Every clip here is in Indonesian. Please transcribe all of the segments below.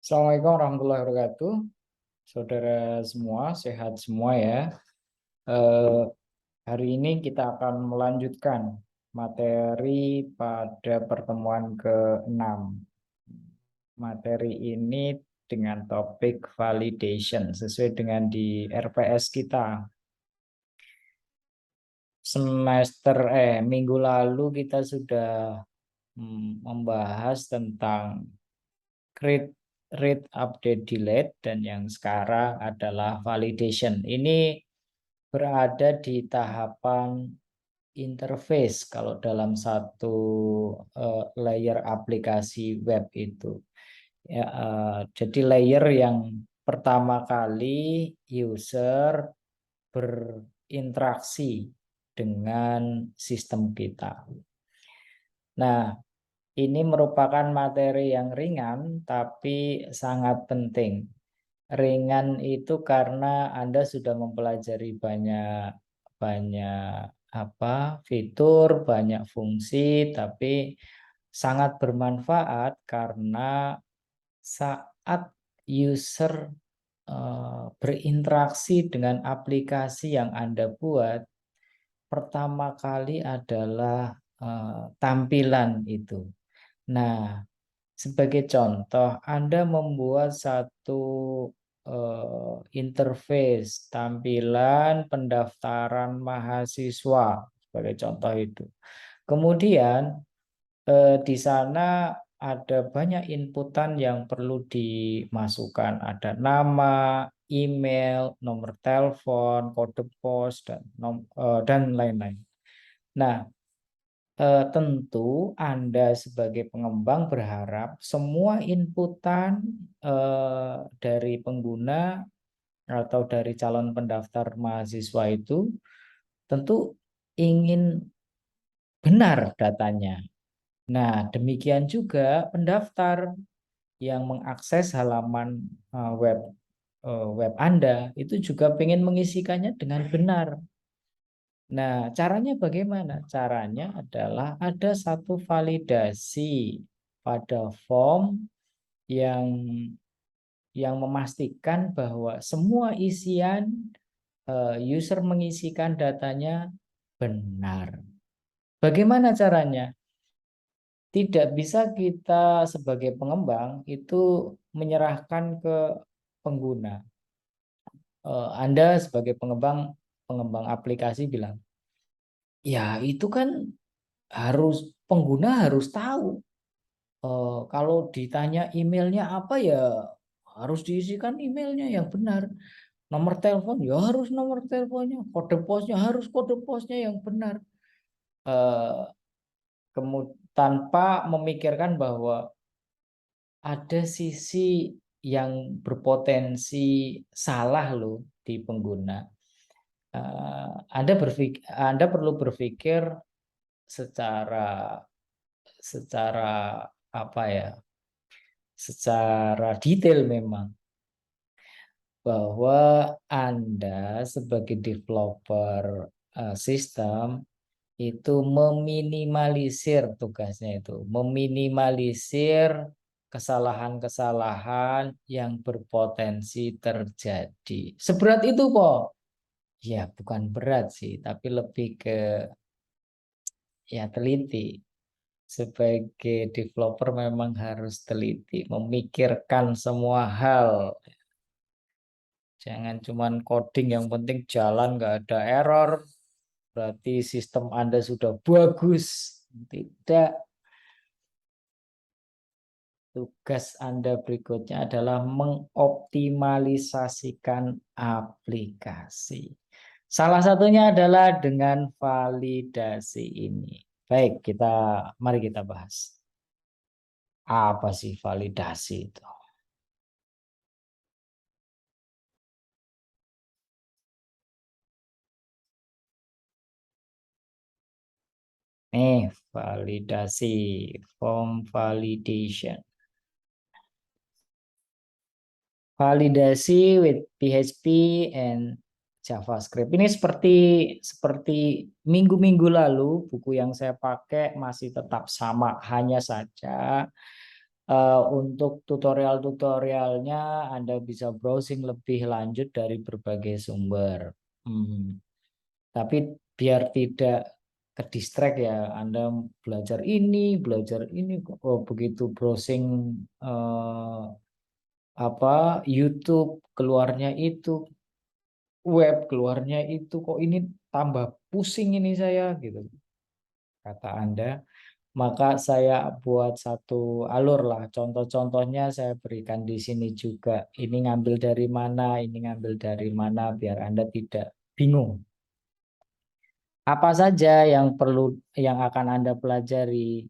Assalamualaikum warahmatullahi wabarakatuh. Saudara semua, sehat semua ya. Eh, Hari ini kita akan melanjutkan materi pada pertemuan ke-6. Materi ini dengan topik validation sesuai dengan di RPS kita. Minggu lalu kita sudah membahas tentang create, read, update, delete, dan yang sekarang adalah validation. Ini berada di tahapan interface kalau dalam satu layer aplikasi web itu. Ya, jadi layer yang pertama kali user berinteraksi dengan sistem kita. Nah, ini merupakan materi yang ringan tapi sangat penting. Ringan itu karena Anda sudah mempelajari banyak banyak fitur, banyak fungsi, tapi sangat bermanfaat karena saat user berinteraksi dengan aplikasi yang Anda buat, pertama kali adalah tampilan itu. Nah, sebagai contoh, Anda membuat satu interface tampilan pendaftaran mahasiswa sebagai contoh itu. Kemudian di sana ada banyak inputan yang perlu dimasukkan. Ada nama, email, nomor telepon, kode pos, dan lain-lain. Nah, tentu Anda sebagai pengembang berharap semua inputan dari pengguna atau dari calon pendaftar mahasiswa itu tentu ingin benar datanya. Nah, demikian juga pendaftar yang mengakses halaman web Anda itu juga ingin mengisikannya dengan benar. Nah, caranya bagaimana? Caranya adalah ada satu validasi pada form yang memastikan bahwa semua isian user mengisikan datanya benar. Bagaimana caranya? Tidak bisa kita sebagai pengembang itu menyerahkan ke pengguna. Anda sebagai pengembang aplikasi bilang, ya itu kan pengguna harus tahu. Kalau ditanya emailnya apa ya harus diisikan emailnya yang benar. Nomor telepon ya harus nomor teleponnya, kode posnya harus kode posnya yang benar. Tanpa memikirkan bahwa ada sisi yang berpotensi salah loh di pengguna. Anda perlu berpikir secara secara apa ya? Secara detail memang bahwa Anda sebagai developer sistem itu meminimalisir tugasnya itu, meminimalisir kesalahan-kesalahan yang berpotensi terjadi. Seberat itu, Po? Ya, bukan berat sih, tapi lebih ke ya teliti. Sebagai developer memang harus teliti, memikirkan semua hal. Jangan cuman coding yang penting jalan nggak ada error, berarti sistem Anda sudah bagus. Tidak. Tugas Anda berikutnya adalah mengoptimalisasikan aplikasi. Salah satunya adalah dengan validasi ini. Baik, mari kita bahas. Apa sih validasi itu? Validasi, form validation. Validasi with PHP and JavaScript. Ini seperti minggu-minggu lalu buku yang saya pakai masih tetap sama, hanya saja Untuk tutorial-tutorialnya Anda bisa browsing lebih lanjut dari berbagai sumber. Tapi biar tidak ke distract ya, Anda belajar ini, begitu browsing eh, YouTube keluarnya itu, web keluarnya itu, kok ini tambah pusing ini saya gitu, kata Anda. Maka saya buat satu alur lah. Contoh-contohnya saya berikan di sini juga. Ini ngambil dari mana, ini ngambil dari mana, biar Anda tidak bingung. Apa saja yang yang akan Anda pelajari?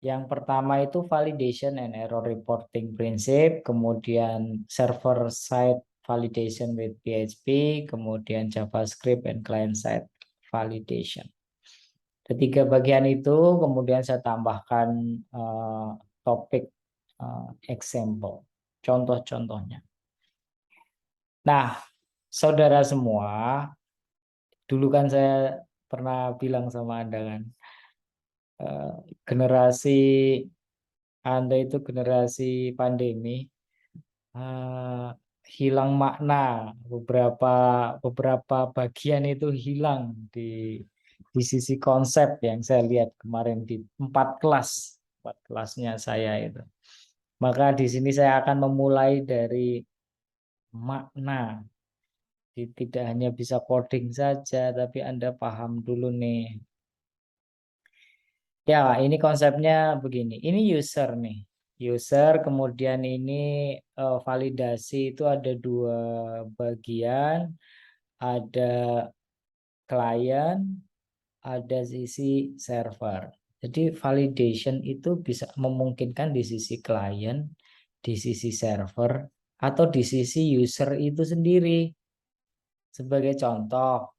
Yang pertama itu validation and error reporting prinsip, kemudian server side validation with PHP, kemudian JavaScript and client side validation. Ketiga bagian itu kemudian saya tambahkan topik example, contoh-contohnya. Nah, saudara semua, dulu kan saya pernah bilang sama Anda kan, generasi Anda itu generasi pandemi, hilang makna, beberapa bagian itu hilang di sisi konsep yang saya lihat kemarin di 4 kelasnya saya itu. Maka di sini saya akan memulai dari makna. Tidak hanya bisa coding saja, tapi Anda paham dulu nih. Ya, ini konsepnya begini. Ini user nih. User, kemudian ini validasi itu ada 2 bagian. Ada klien, ada sisi server. Jadi validation itu bisa memungkinkan di sisi klien, di sisi server, atau di sisi user itu sendiri. Sebagai contoh,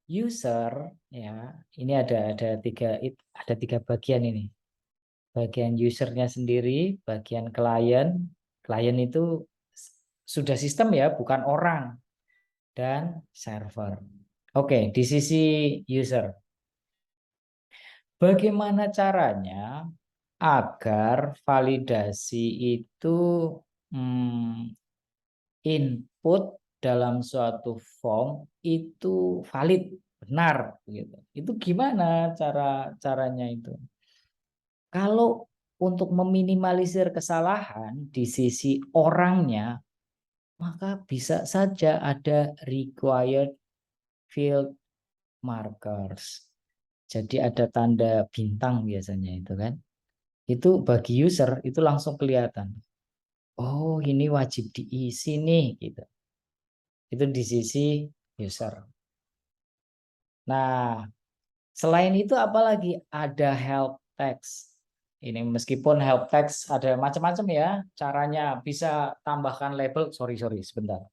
user ya, ini ada tiga bagian ini. Bagian usernya sendiri, bagian klien. Klien itu sudah sistem ya, bukan orang, dan server. Oke, di sisi user. Bagaimana caranya agar validasi itu input dalam suatu form itu valid, benar gitu. Itu gimana caranya itu? Kalau untuk meminimalisir kesalahan di sisi orangnya, maka bisa saja ada required field markers. Jadi ada tanda bintang biasanya itu kan. Itu bagi user itu langsung kelihatan. Oh, ini wajib diisi nih gitu. Itu di sisi user. Nah, selain itu apalagi ada help text. Ini meskipun help text ada macam-macam ya caranya, bisa tambahkan label. Sorry sebentar.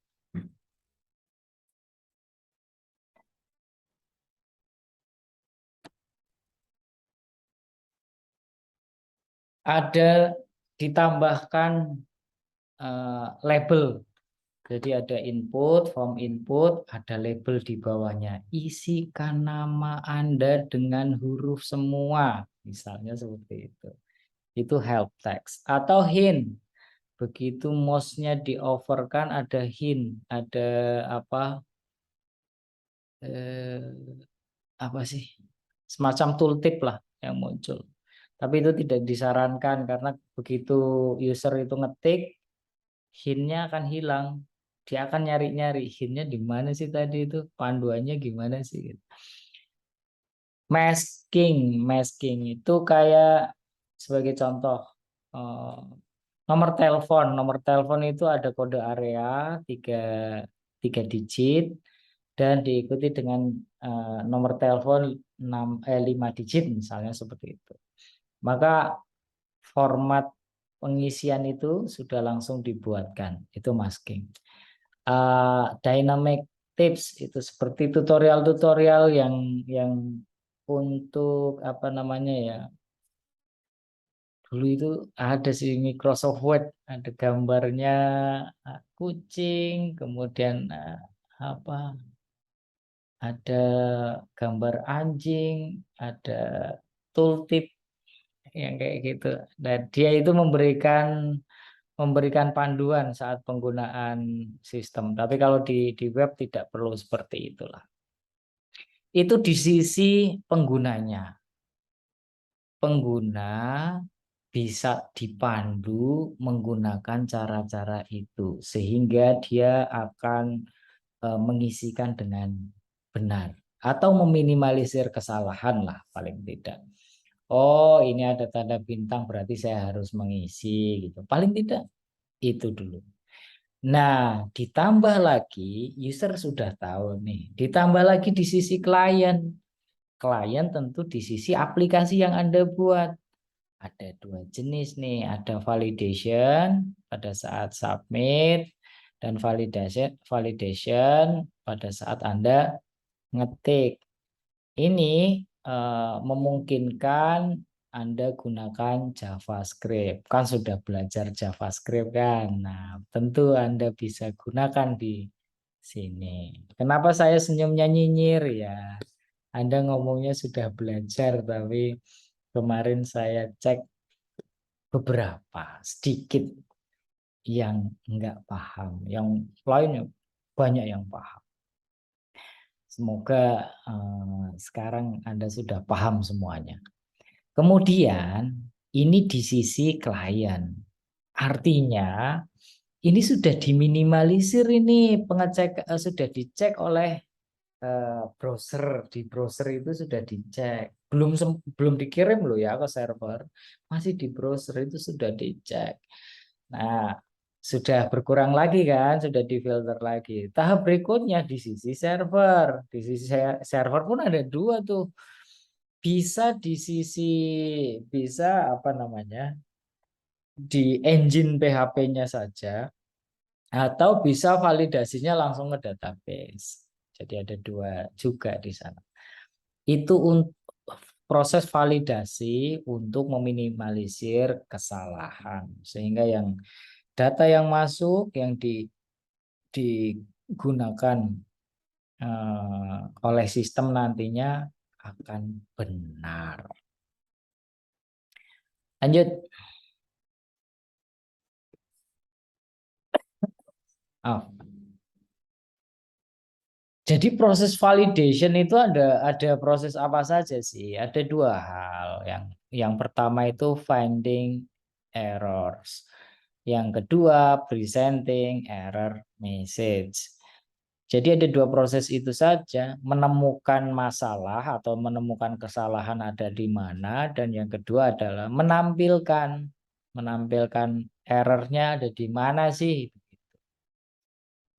Ada ditambahkan label. Jadi ada input, form input, ada label di bawahnya. Isikan nama Anda dengan huruf semua. Misalnya seperti itu. Itu help text. Atau hint. Begitu mouse-nya di-overkan ada hint. Ada eh, apa sih? Semacam tooltip lah yang muncul. Tapi itu tidak disarankan karena begitu user itu ngetik, hintnya akan hilang. Dia akan nyari-nyari hintnya di mana sih tadi itu, panduannya gimana sih gitu. Masking itu kayak sebagai contoh, eh, nomor telepon itu ada kode area tiga, 3 digit dan diikuti dengan nomor telepon 5 digit misalnya seperti itu. Maka format pengisian itu sudah langsung dibuatkan, itu masking. Dynamic tips itu seperti tutorial-tutorial yang untuk apa namanya ya, dulu itu ada sih Microsoft Word, ada gambarnya kucing, kemudian apa, ada gambar anjing, ada tooltip yang kayak gitu. Dan dia itu memberikan panduan saat penggunaan sistem. Tapi kalau di web tidak perlu seperti itulah. Itu di sisi penggunanya. Pengguna bisa dipandu menggunakan cara-cara itu sehingga dia akan mengisikan dengan benar atau meminimalisir kesalahan lah paling tidak. Oh, ini ada tanda bintang berarti saya harus mengisi gitu. Paling tidak itu dulu. Nah, ditambah lagi user sudah tahu nih. Ditambah lagi di sisi klien. Klien tentu di sisi aplikasi yang Anda buat. Ada dua jenis nih, ada validation pada saat submit dan validation pada saat Anda ngetik. Ini memungkinkan Anda gunakan JavaScript. Kan sudah belajar JavaScript kan. Nah, tentu Anda bisa gunakan di sini. Kenapa saya senyumnya nyinyir ya? Anda ngomongnya sudah belajar, tapi kemarin saya cek beberapa sedikit yang nggak paham, yang lainnya banyak yang paham. Semoga sekarang Anda sudah paham semuanya. Kemudian ini di sisi klien, artinya ini sudah diminimalisir, ini pengecek sudah dicek oleh browser, di browser itu sudah dicek, belum dikirim loh ya ke server, masih di browser itu sudah dicek. Nah, sudah berkurang lagi kan, sudah difilter lagi. Tahap berikutnya di sisi server, di sisi server pun ada dua tuh, bisa di sisi bisa apa namanya di engine PHP-nya saja, atau bisa validasinya langsung ke database. Jadi ada dua juga di sana. Itu untuk proses validasi untuk meminimalisir kesalahan sehingga yang data yang masuk yang digunakan oleh sistem nantinya akan benar. Lanjut. Oh. Jadi proses validation itu ada proses apa saja sih? Ada dua hal. Yang pertama itu finding errors. Yang kedua presenting error message. Jadi ada dua proses itu saja, menemukan masalah atau menemukan kesalahan ada di mana, dan yang kedua adalah menampilkan errornya ada di mana sih.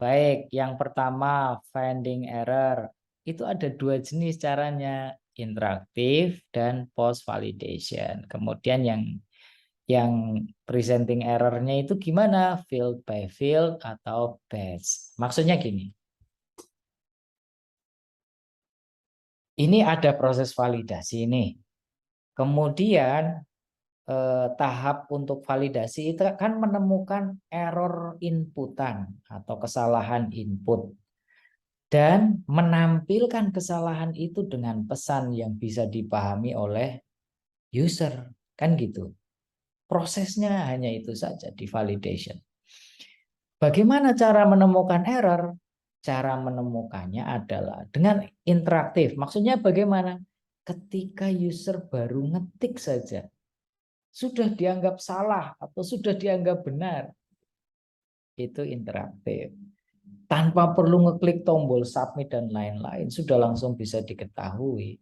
Baik, yang pertama finding error. Itu ada dua jenis caranya, interaktif dan post validation. Kemudian yang presenting errornya itu gimana? Field by field atau batch. Maksudnya gini. Ini ada proses validasi ini. Kemudian tahap untuk validasi itu kan menemukan error inputan atau kesalahan input. Dan menampilkan kesalahan itu dengan pesan yang bisa dipahami oleh user. Kan gitu. Prosesnya hanya itu saja di validation. Bagaimana cara menemukan error? Cara menemukannya adalah dengan interaktif. Maksudnya bagaimana? Ketika user baru ngetik saja, sudah dianggap salah atau sudah dianggap benar. Itu interaktif. Tanpa perlu ngeklik tombol submit dan lain-lain, sudah langsung bisa diketahui.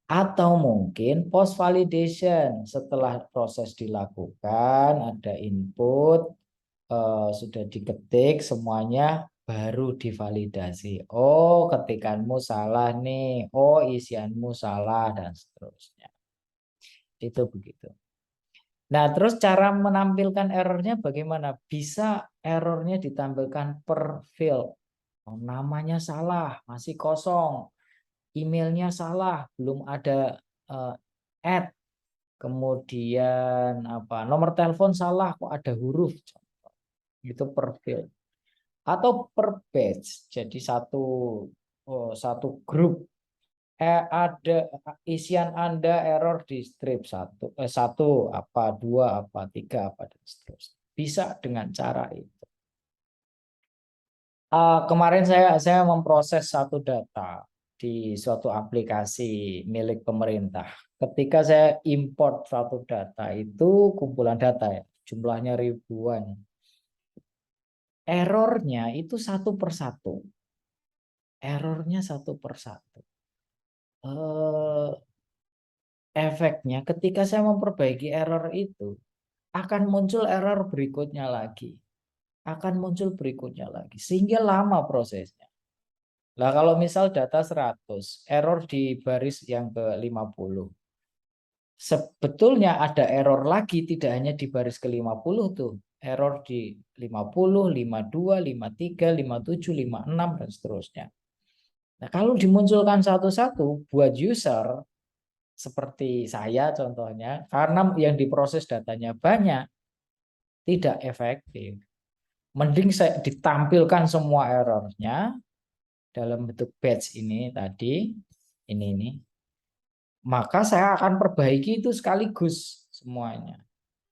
Atau mungkin post validation, setelah proses dilakukan, ada input, sudah diketik semuanya, baru divalidasi. Oh, ketikanmu salah nih. Oh, isianmu salah, dan seterusnya. Itu begitu. Nah, terus cara menampilkan errornya bagaimana? Bisa errornya ditampilkan per field. Oh, namanya salah, masih kosong. Emailnya salah, belum ada add. Kemudian apa? Nomor telepon salah, kok ada huruf. Itu per field. Atau per batch. Jadi satu grup. ada isian Anda error di strip 1, 1 apa, 2 apa, 3 apa, dan seterusnya. Bisa dengan cara itu. Kemarin saya memproses satu data di suatu aplikasi milik pemerintah. Ketika saya import suatu data, itu kumpulan data ya, jumlahnya ribuan. Errornya itu satu per satu. Errornya satu per satu. Efeknya ketika saya memperbaiki error itu, akan muncul error berikutnya lagi. Akan muncul berikutnya lagi. Sehingga lama prosesnya. Nah, kalau misal data 100, error di baris yang ke-50. Sebetulnya ada error lagi, tidak hanya di baris ke-50 tuh. Error di 50, 52, 53, 57, 56, dan seterusnya. Nah, kalau dimunculkan satu-satu buat user, seperti saya contohnya, karena yang diproses datanya banyak, tidak efektif. Mending saya ditampilkan semua errornya dalam bentuk batch ini tadi, ini. Maka saya akan perbaiki itu sekaligus semuanya.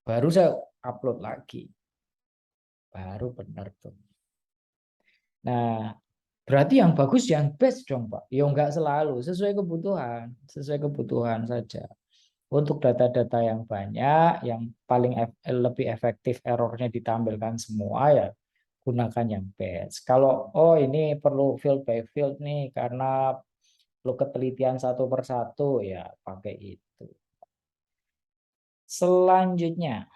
Baru saya upload lagi. Baru benar tuh. Nah, berarti yang bagus yang batch dong, Pak. Ya enggak selalu, sesuai kebutuhan saja. Untuk data-data yang banyak, yang paling lebih efektif errornya ditampilkan semua ya gunakan yang batch. Kalau ini perlu field by field nih karena perlu ketelitian satu per satu ya pakai itu. Selanjutnya,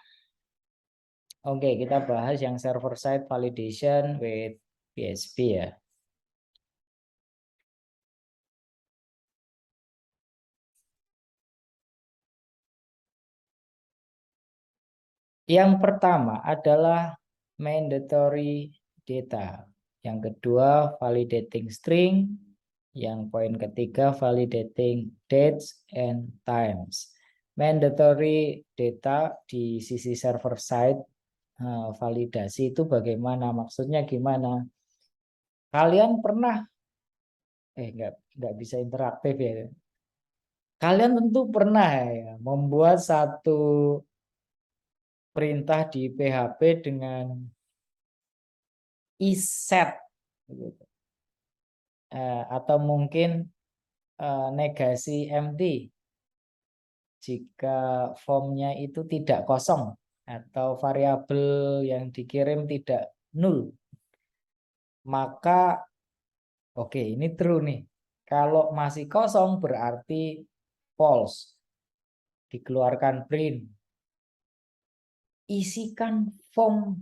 oke kita bahas yang server side validation with PHP ya. Yang pertama adalah mandatory data. Yang kedua validating string. Yang poin ketiga validating dates and times. Mandatory data di sisi server side validasi itu bagaimana? Maksudnya gimana? Kalian pernah nggak bisa interaktif ya. Kalian tentu pernah ya membuat satu perintah di PHP dengan iset gitu. Atau mungkin negasi empty jika formnya itu tidak kosong atau variabel yang dikirim tidak nol, maka oke ini true nih. Kalau masih kosong berarti false, dikeluarkan print. Isikan form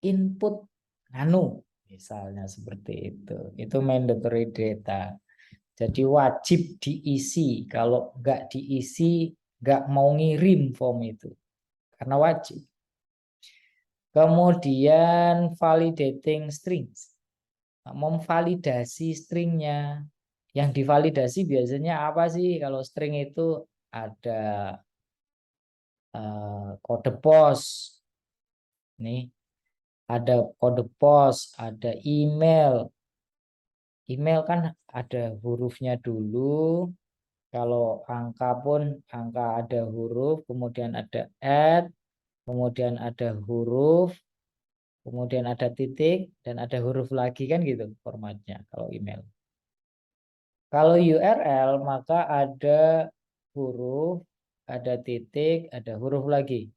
input nano misalnya seperti itu mandatory data. Jadi wajib diisi. Kalau nggak diisi, nggak mau ngirim form itu. Karena wajib. Kemudian validating strings. Memvalidasi stringnya. Yang divalidasi biasanya apa sih? Kalau string itu ada kode pos. Nih, ada kode pos, ada email. Email kan ada hurufnya dulu. Kalau angka pun angka ada huruf, kemudian ada @ kemudian ada huruf, kemudian ada titik, dan ada huruf lagi kan gitu formatnya kalau email. Kalau URL maka ada huruf, ada titik, ada huruf lagi.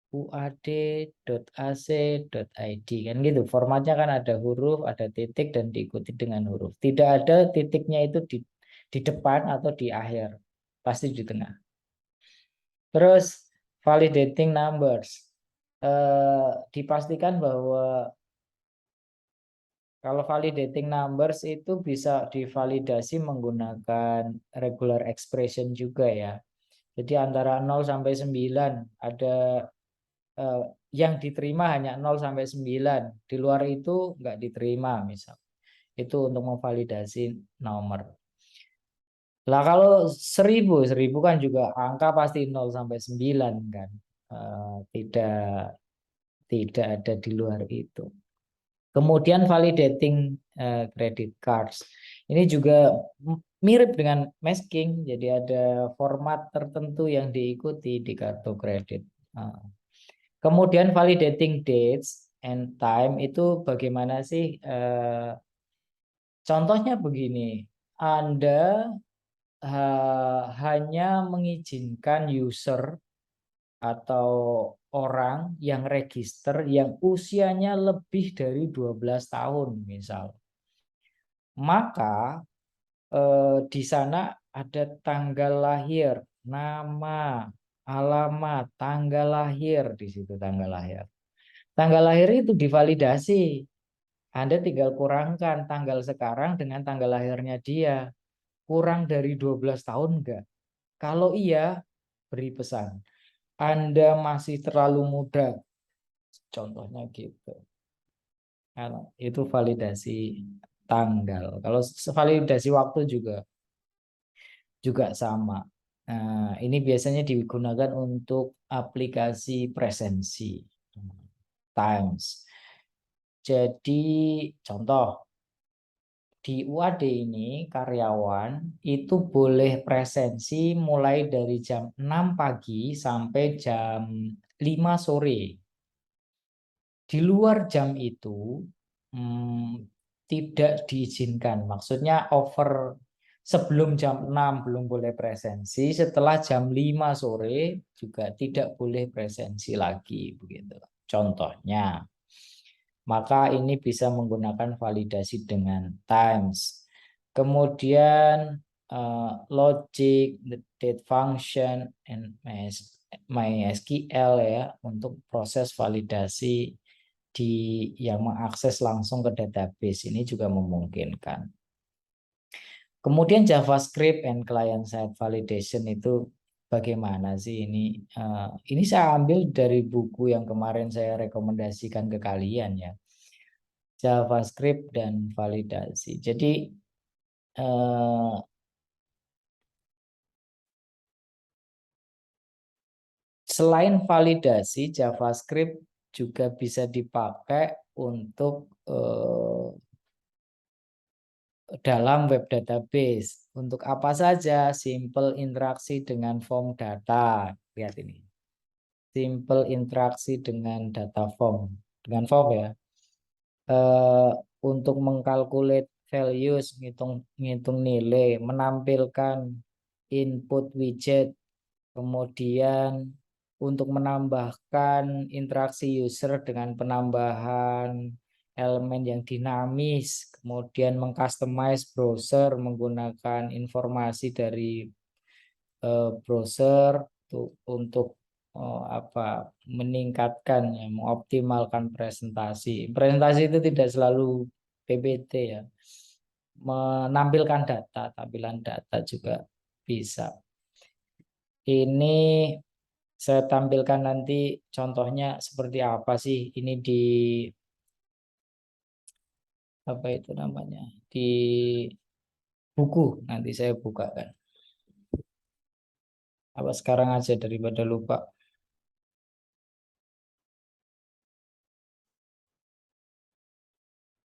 uad.ac.id kan gitu. Formatnya kan ada huruf, ada titik, dan diikuti dengan huruf. Tidak ada titiknya itu di depan atau di akhir. Pasti di tengah. Terus validating numbers. Dipastikan bahwa kalau validating numbers itu bisa divalidasi menggunakan regular expression juga ya. Jadi antara 0 sampai 9 ada yang diterima hanya 0 sampai 9. Di luar itu nggak diterima misal. Itu untuk memvalidasi nomor. Lah kalau 1000 kan juga angka pasti 0 sampai 9 kan. Tidak ada di luar itu. Kemudian validating credit cards. Ini juga mirip dengan masking, jadi ada format tertentu yang diikuti di kartu kredit. Nah, kemudian validating dates and time itu bagaimana sih? Contohnya begini, Anda hanya mengizinkan user atau orang yang register yang usianya lebih dari 12 tahun misal. Maka di sana ada tanggal lahir, nama, alamat, tanggal lahir di situ tanggal lahir. Tanggal lahir itu divalidasi. Anda tinggal kurangkan tanggal sekarang dengan tanggal lahirnya dia. Kurang dari 12 tahun enggak? Kalau iya, beri pesan. Anda masih terlalu muda. Contohnya gitu. Itu validasi tanggal. Kalau validasi waktu juga sama. Nah, ini biasanya digunakan untuk aplikasi presensi, Times. Jadi contoh di UAD ini karyawan itu boleh presensi mulai dari jam 6 pagi sampai jam 5 sore. Di luar jam itu tidak diizinkan. Maksudnya sebelum jam 6 belum boleh presensi, setelah jam 5 sore juga tidak boleh presensi lagi begitu. Contohnya, maka ini bisa menggunakan validasi dengan times. Kemudian logic, the date function, and MySQL ya untuk proses validasi yang mengakses langsung ke database ini juga memungkinkan. Kemudian JavaScript and client-side validation itu bagaimana sih ini? Ini saya ambil dari buku yang kemarin saya rekomendasikan ke kalian ya. JavaScript dan validasi. Jadi selain validasi, JavaScript juga bisa dipakai untuk dalam web database. Untuk apa saja? Simple interaksi dengan form data. Lihat ini. Simple interaksi dengan data form. Dengan form ya. Untuk mengkalkulate values, ngitung nilai, menampilkan input widget, kemudian untuk menambahkan interaksi user dengan penambahan elemen yang dinamis, kemudian mengcustomize browser menggunakan informasi dari browser untuk meningkatkan ya, mengoptimalkan presentasi. Presentasi itu tidak selalu PPT ya. Menampilkan data, tampilan data juga bisa. Ini saya tampilkan nanti contohnya seperti apa sih ini di apa itu namanya di buku, nanti saya bukakan apa sekarang aja daripada lupa.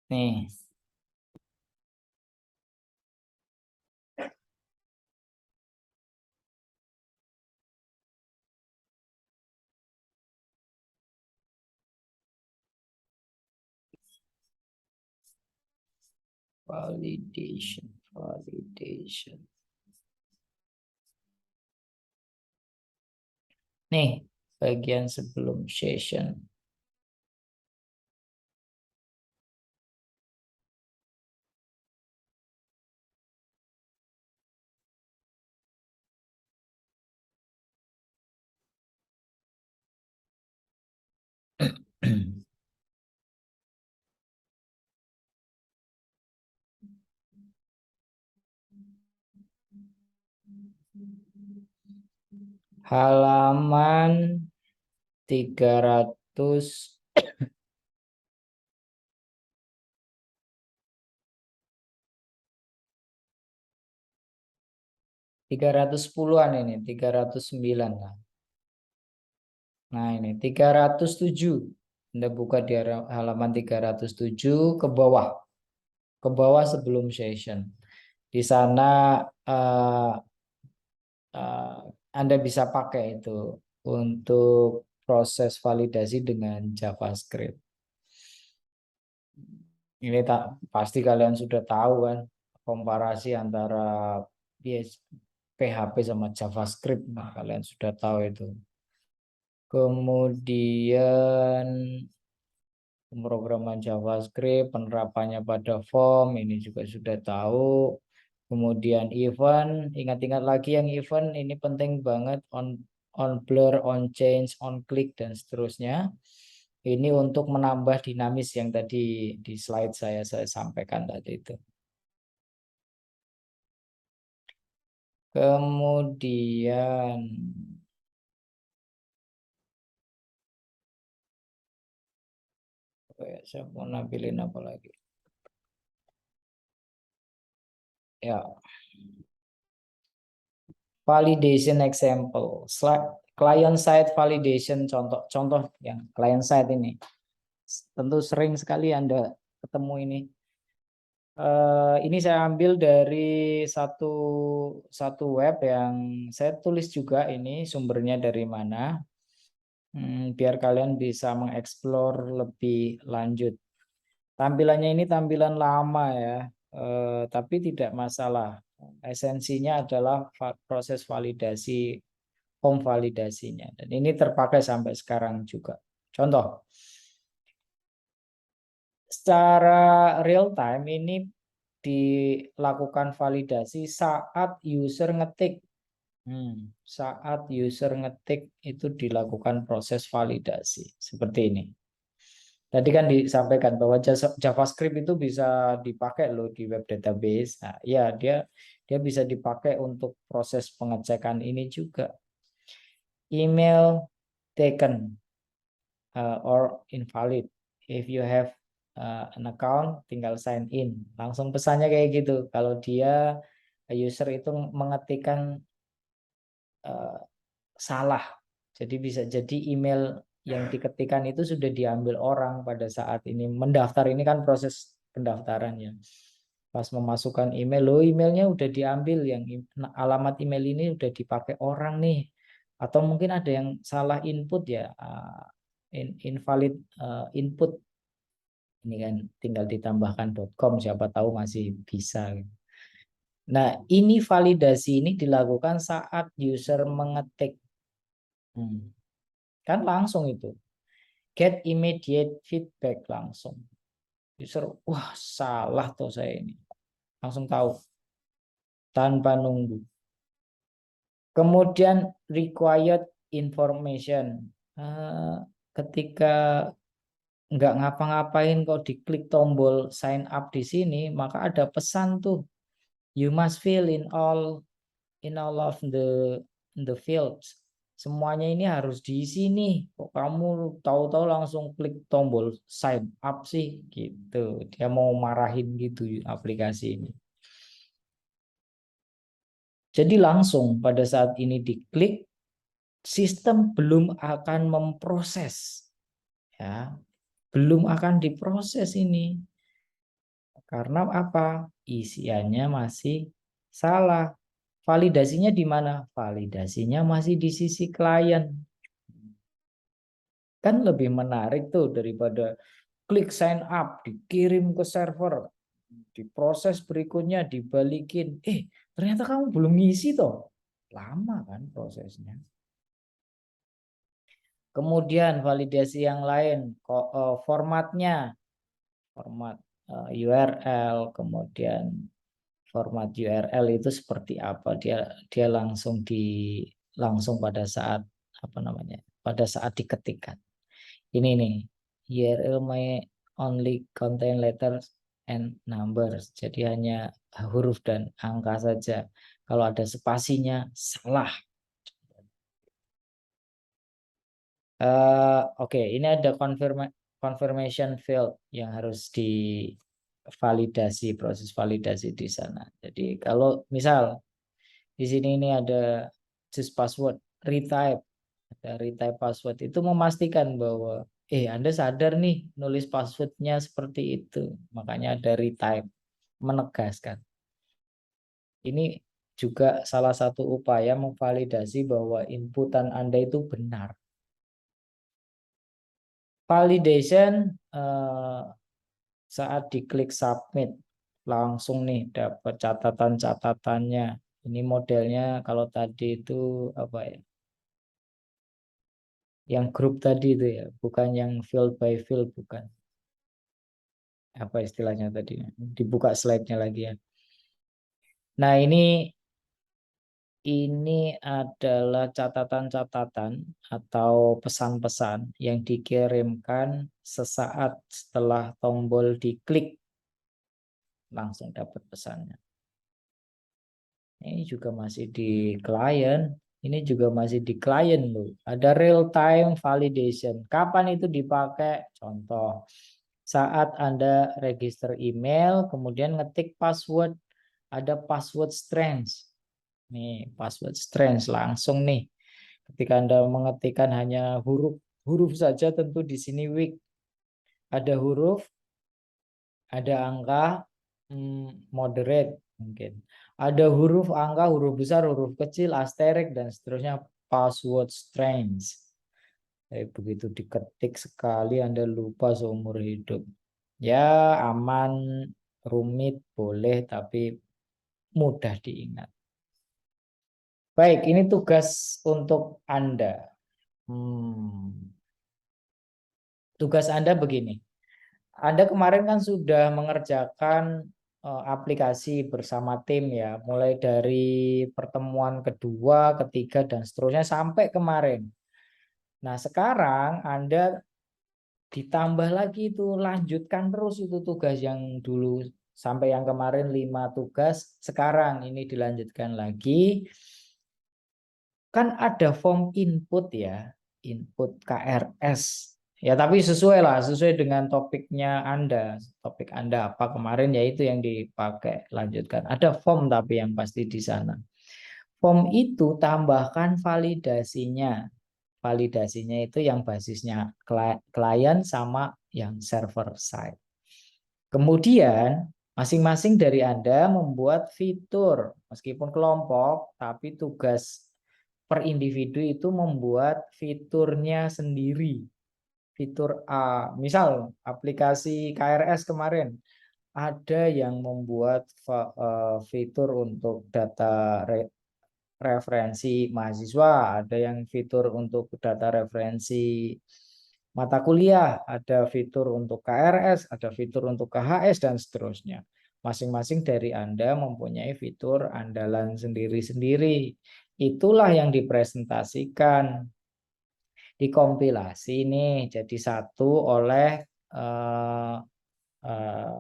Nih, validation. Nih, bagian sebelum session. Halaman 300 310-an ini, 309 lah. Nah, ini 307. Anda buka di halaman 307 ke bawah. Ke bawah sebelum session. Di sana uh, Anda bisa pakai itu untuk proses validasi dengan JavaScript. Ini tak pasti kalian sudah tahu kan komparasi antara PHP sama JavaScript. Nah, kalian sudah tahu itu. Kemudian pemrograman JavaScript, penerapannya pada form, ini juga sudah tahu. Kemudian event, ingat-ingat lagi yang event, ini penting banget, on blur, on change, on click, dan seterusnya. Ini untuk menambah dinamis yang tadi di slide saya sampaikan tadi itu. Kemudian saya mau nampilin apa lagi? Ya, validation example, client side validation, contoh yang client side ini. Tentu sering sekali Anda ketemu ini. Ini saya ambil dari satu web yang saya tulis juga, ini sumbernya dari mana. Biar kalian bisa mengeksplor lebih lanjut. Tampilannya ini tampilan lama ya, tapi tidak masalah. Esensinya adalah proses validasi, home validasinya. Dan ini terpakai sampai sekarang juga. Contoh, secara real time ini dilakukan validasi saat user ngetik. Saat user ngetik itu dilakukan proses validasi. Seperti ini. Tadi kan disampaikan bahwa JavaScript itu bisa dipakai loh di web database. Nah, ya dia bisa dipakai untuk proses pengecekan ini juga. Email taken or invalid. If you have an account, tinggal sign in. Langsung pesannya kayak gitu. Kalau dia user itu mengetikkan salah. Jadi bisa jadi email yang diketikkan itu sudah diambil orang pada saat ini mendaftar, ini kan proses pendaftarannya. Pas memasukkan email, lo emailnya udah diambil, yang alamat email ini udah dipakai orang nih. Atau mungkin ada yang salah input ya, invalid input. Ini kan tinggal ditambahkan .com, siapa tahu masih bisa. Nah, ini validasi ini dilakukan saat user mengetik. Kan langsung itu. Get immediate feedback langsung. User, wah salah tuh saya ini. Langsung tahu. Tanpa nunggu. Kemudian required information. Ketika nggak ngapa-ngapain kok diklik tombol sign up di sini, maka ada pesan tuh. You must fill in all of the fields. Semuanya ini harus diisi nih. Kok kamu tahu-tahu langsung klik tombol sign up sih gitu. Dia mau marahin gitu aplikasi ini. Jadi langsung pada saat ini diklik, sistem belum akan memproses. Ya, belum akan diproses ini. Karena apa? Isiannya masih salah. Validasinya di mana? Validasinya masih di sisi klien. Kan lebih menarik tuh daripada klik sign up, dikirim ke server, diproses berikutnya, dibalikin. Ternyata kamu belum ngisi toh. Lama kan prosesnya. Kemudian validasi yang lain, formatnya, format URL, kemudian format URL itu seperti apa? Dia langsung pada saat apa namanya? Pada saat diketikkan. Ini nih, URL may only contain letters and numbers. Jadi hanya huruf dan angka saja. Kalau ada spasinya salah. Oke, ini ada confirmation field yang harus divalidasi, proses validasi di sana. Jadi kalau misal di sini ini ada choose password, retype, ada retype password, itu memastikan bahwa Anda sadar nih nulis passwordnya seperti itu, makanya ada retype, menegaskan. Ini juga salah satu upaya memvalidasi bahwa inputan Anda itu benar. Validation saat diklik submit langsung nih dapat catatan-catatannya. Ini modelnya kalau tadi itu apa ya? Yang grup tadi itu ya, bukan yang field by field, bukan. Apa istilahnya tadi? Dibuka slide-nya lagi ya. Nah, ini adalah catatan-catatan atau pesan-pesan yang dikirimkan sesaat setelah tombol diklik, langsung dapat pesannya. Ini juga masih di klien. Ini juga masih di klien loh. Ada real time validation. Kapan itu dipakai? Contoh, saat Anda register email, kemudian ngetik password, ada password strength. Nih, password strength langsung nih. Ketika Anda mengetikkan hanya huruf saja, tentu di sini weak. Ada huruf, ada angka, moderate mungkin. Ada huruf, angka, huruf besar, huruf kecil, asterik, dan seterusnya, password strings. Begitu diketik sekali Anda lupa seumur hidup. Ya aman, rumit, boleh, tapi mudah diingat. Baik, ini tugas untuk Anda. Tugas Anda begini. Anda kemarin kan sudah mengerjakan aplikasi bersama tim ya, mulai dari pertemuan kedua, ketiga, dan seterusnya sampai kemarin. Nah, sekarang Anda ditambah lagi itu, lanjutkan terus itu tugas yang dulu sampai yang kemarin 5 tugas, sekarang ini dilanjutkan lagi. Kan ada form input ya, input KRS. Ya, tapi sesuai lah, sesuai dengan topiknya Anda. Topik Anda apa kemarin, ya itu yang dipakai, lanjutkan. Ada form tapi yang pasti di sana. Form itu tambahkan validasinya. Validasinya itu yang basisnya klien sama yang server side. Kemudian masing-masing dari Anda membuat fitur, meskipun kelompok, tapi tugas per individu itu membuat fiturnya sendiri. Fitur A, misal aplikasi KRS kemarin, ada yang membuat fitur untuk data referensi mahasiswa, ada yang fitur untuk data referensi mata kuliah, ada fitur untuk KRS, ada fitur untuk KHS, dan seterusnya. Masing-masing dari Anda mempunyai fitur andalan sendiri-sendiri. Itulah yang dipresentasikan, dikompilasi nih jadi satu oleh eh, eh,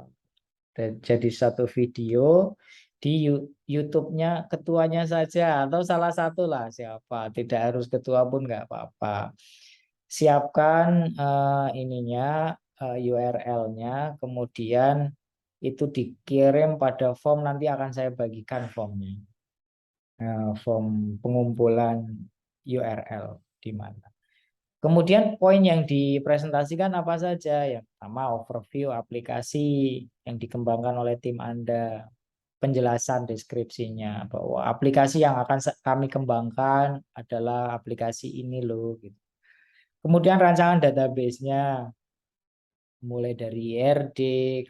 jadi satu video di YouTube-nya ketuanya saja atau salah satu lah, siapa, tidak harus ketua pun nggak apa-apa. Siapkan ininya, URL-nya, kemudian itu dikirim pada form, nanti akan saya bagikan formnya. Form pengumpulan URL di mana. Kemudian poin yang dipresentasikan apa saja? Yang pertama, overview aplikasi yang dikembangkan oleh tim Anda. Penjelasan deskripsinya bahwa aplikasi yang akan kami kembangkan adalah aplikasi ini loh, gitu. Kemudian rancangan database-nya mulai dari IRD,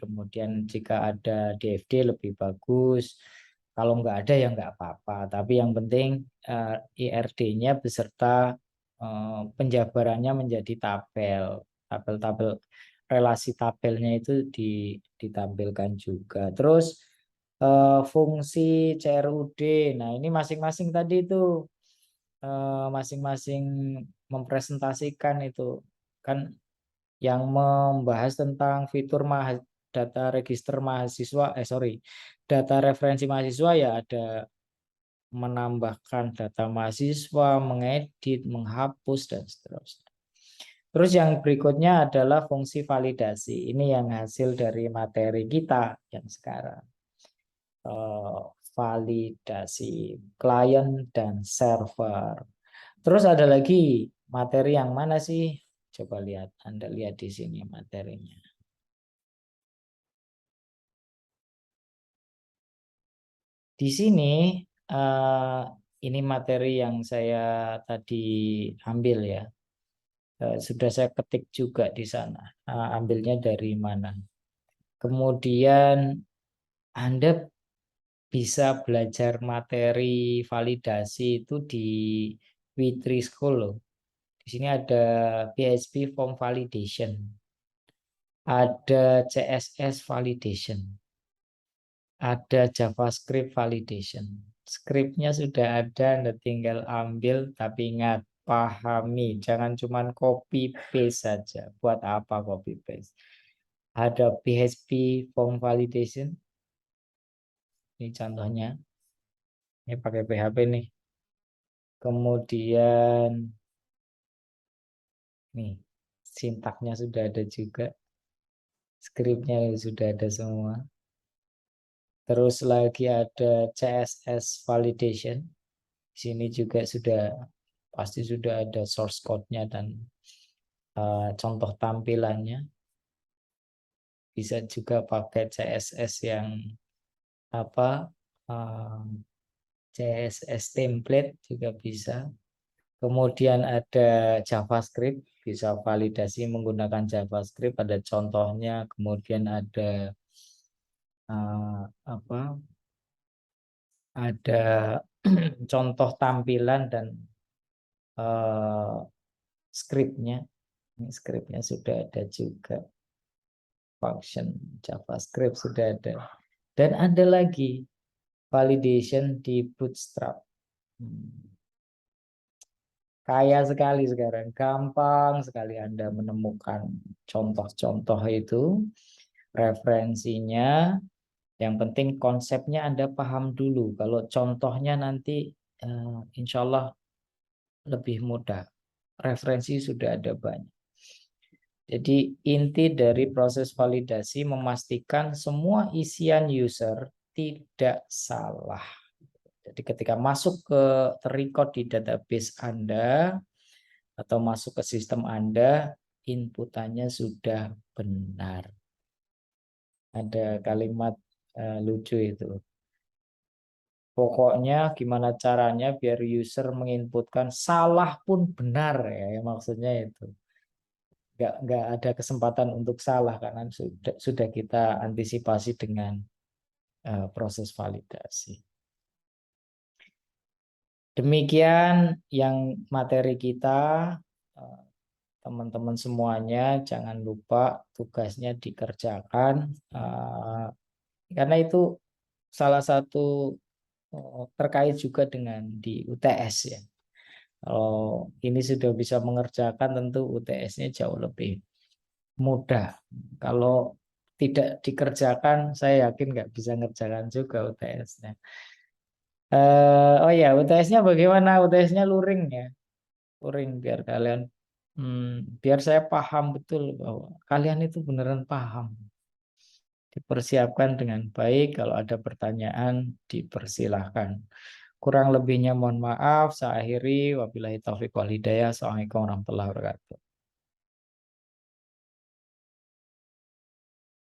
kemudian jika ada DFD lebih bagus. Kalau nggak ada ya nggak apa-apa. Tapi yang penting IRD-nya beserta penjabarannya menjadi tabel. Tabel-tabel relasi tabelnya itu ditampilkan juga. Terus fungsi CRUD. Nah, ini masing-masing tadi itu masing-masing mempresentasikan itu kan, yang membahas tentang fitur data register mahasiswa, data referensi mahasiswa, ya ada menambahkan data mahasiswa, mengedit, menghapus, dan seterusnya. Terus yang berikutnya adalah fungsi validasi. Ini yang hasil dari materi kita yang sekarang. Validasi klien dan server. Terus ada lagi materi yang mana sih? Coba lihat, Anda lihat di sini materinya. Di sini ini materi yang saya tadi ambil ya. Sudah saya ketik juga di sana. Ambilnya dari mana? Kemudian Anda bisa belajar materi validasi itu di W3 School loh. Di sini ada PHP Form Validation, ada CSS Validation, ada JavaScript Validation. Scriptnya sudah ada, Anda tinggal ambil, tapi ingat, pahami. Jangan cuma copy paste saja. Buat apa copy paste? Ada PHP Form Validation. Ini contohnya. Ini pakai PHP nih. Kemudian nih, sintaknya sudah ada juga. Skripnya sudah ada semua. Terus lagi ada CSS validation. Di sini juga sudah pasti sudah ada source code-nya dan contoh tampilannya. Bisa juga pakai CSS yang apa? CSS template juga bisa. Kemudian ada JavaScript, bisa validasi menggunakan JavaScript, ada contohnya. Kemudian ada apa? Ada contoh tampilan dan skripnya. Ini skripnya sudah ada juga. Function JavaScript sudah ada. Dan ada lagi validation di Bootstrap. Kaya sekali sekarang, gampang sekali Anda menemukan contoh-contoh itu, referensinya. Yang penting konsepnya Anda paham dulu. Kalau contohnya nanti insya Allah lebih mudah. Referensi sudah ada banyak. Jadi inti dari proses validasi memastikan semua isian user tidak salah. Jadi ketika masuk ke terrecord di database Anda atau masuk ke sistem Anda, inputannya sudah benar. Ada kalimat lucu itu. Pokoknya gimana caranya biar user menginputkan salah pun benar ya, maksudnya itu. Nggak ada kesempatan untuk salah karena sudah kita antisipasi dengan proses validasi. Demikian yang materi kita, teman-teman semuanya jangan lupa tugasnya dikerjakan karena itu salah satu terkait juga dengan di UTS ya. Kalau ini sudah bisa mengerjakan tentu UTS-nya jauh lebih mudah. Kalau tidak dikerjakan saya yakin nggak bisa ngerjakan juga UTS-nya. Oh ya, UTS-nya bagaimana? UTS-nya luring ya. Luring biar kalian biar saya paham betul bahwa kalian itu beneran paham. Dipersiapkan dengan baik, kalau ada pertanyaan dipersilahkan. Kurang lebihnya mohon maaf, saya akhiri. Wabillahi taufiq wal hidayah. Assalamualaikum warahmatullahi wabarakatuh.